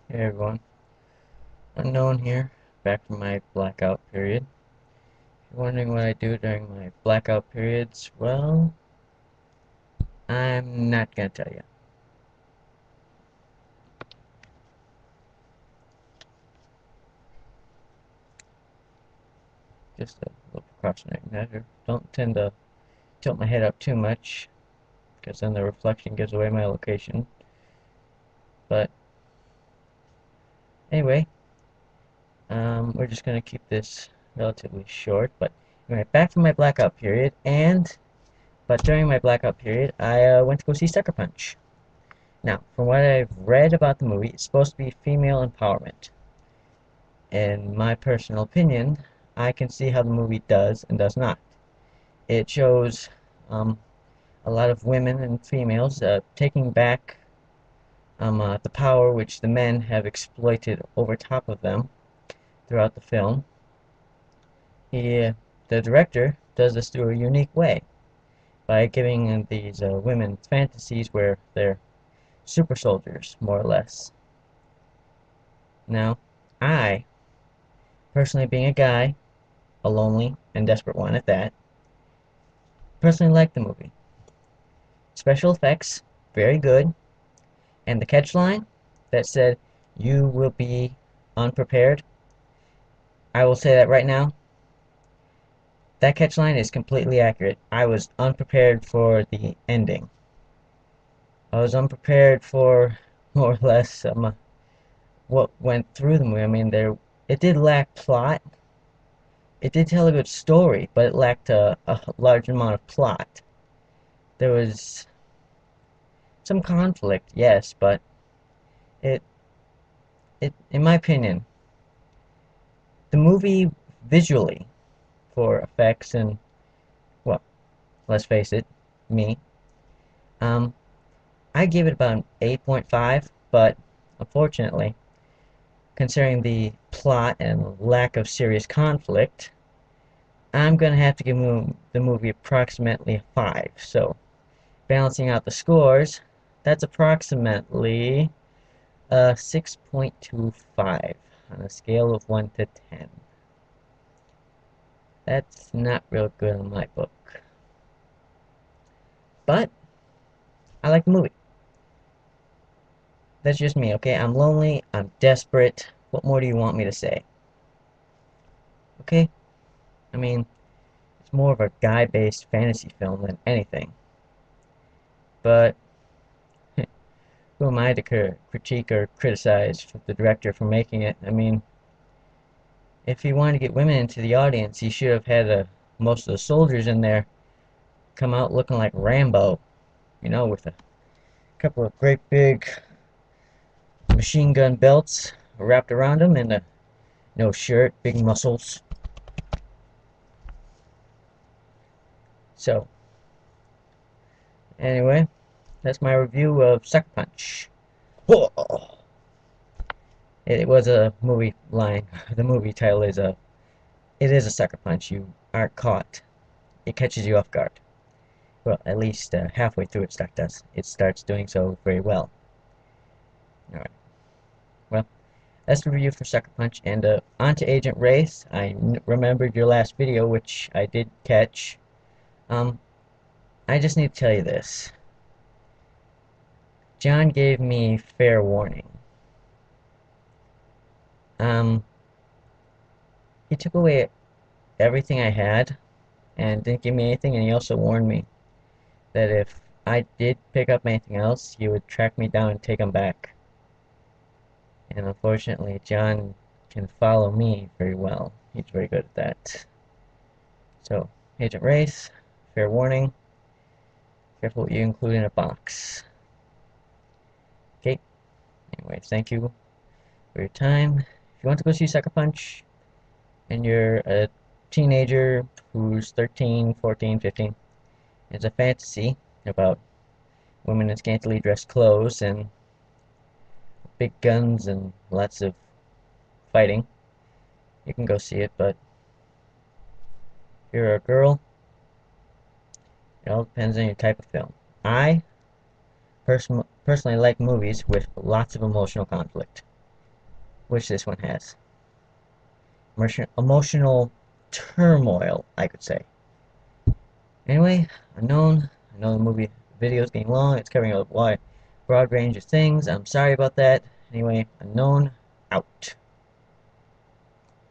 Hey everyone, Unknown here, back from my blackout period. If you're wondering what I do during my blackout periods, well, I'm not gonna tell you. Just a little precautionary measure. Don't tend to tilt my head up too much, because then the reflection gives away my location. But anyway, we're just gonna keep this relatively short. But anyway, back from my blackout period, but during my blackout period, I went to go see Sucker Punch. Now, from what I've read about the movie, it's supposed to be female empowerment. In my personal opinion, I can see how the movie does and does not. It shows um, a lot of women and females taking back the power which the men have exploited over top of them throughout the film. He, the director, does this through a unique way by giving these women fantasies where they're super soldiers, more or less. Now, I, personally being a guy, a lonely and desperate one at that, personally like the movie. Special effects, very good. And the catch line that said, "You will be unprepared." I will say that right now. That catch line is completely accurate. I was unprepared for the ending. I was unprepared for more or less what went through the movie. I mean, it did lack plot. It did tell a good story, but it lacked a large amount of plot. There was some conflict, yes, but it in my opinion, the movie visually for effects and, well, let's face it, me, um, I give it about an 8.5, but unfortunately, considering the plot and lack of serious conflict, I'm gonna have to give the movie approximately a 5. So, balancing out the scores, that's approximately a 6.25 on a scale of 1 to 10. That's not real good in my book. But I like the movie. That's just me, okay? I'm lonely, I'm desperate. What more do you want me to say? Okay? I mean, it's more of a guy-based fantasy film than anything. But who am I to critique or criticize the director for making it? I mean, if he wanted to get women into the audience, he should have had most of the soldiers in there come out looking like Rambo, with a couple of great big machine gun belts wrapped around them and a no shirt, big muscles. So, anyway, that's my review of Sucker Punch. It was a movie line. The movie title is it is a sucker punch. You aren't caught. It catches you off guard. Well, at least halfway through it starts doing so very well. Alright, well, that's the review for Sucker Punch, and on to Agent Wraith. Remembered your last video, which I did catch. Um, I just need to tell you this. John gave me fair warning. Um, he took away everything I had and didn't give me anything, and he also warned me that if I did pick up anything else, he would track me down and take them back. And unfortunately, John can follow me very well. He's very good at that. So, Agent Wraith, fair warning. Careful what you include in a box. Okay, anyway, thank you for your time. If you want to go see Sucker Punch and you're a teenager who's 13, 14, 15, it's a fantasy about women in scantily dressed clothes and big guns and lots of fighting. You can go see it, but if you're a girl, it all depends on your type of film. I personally like movies with lots of emotional conflict. which this one has. Emotional turmoil, I could say. Anyway, Unknown. I know the movie video is getting long. It's covering a wide, broad range of things. I'm sorry about that. Anyway, Unknown, out.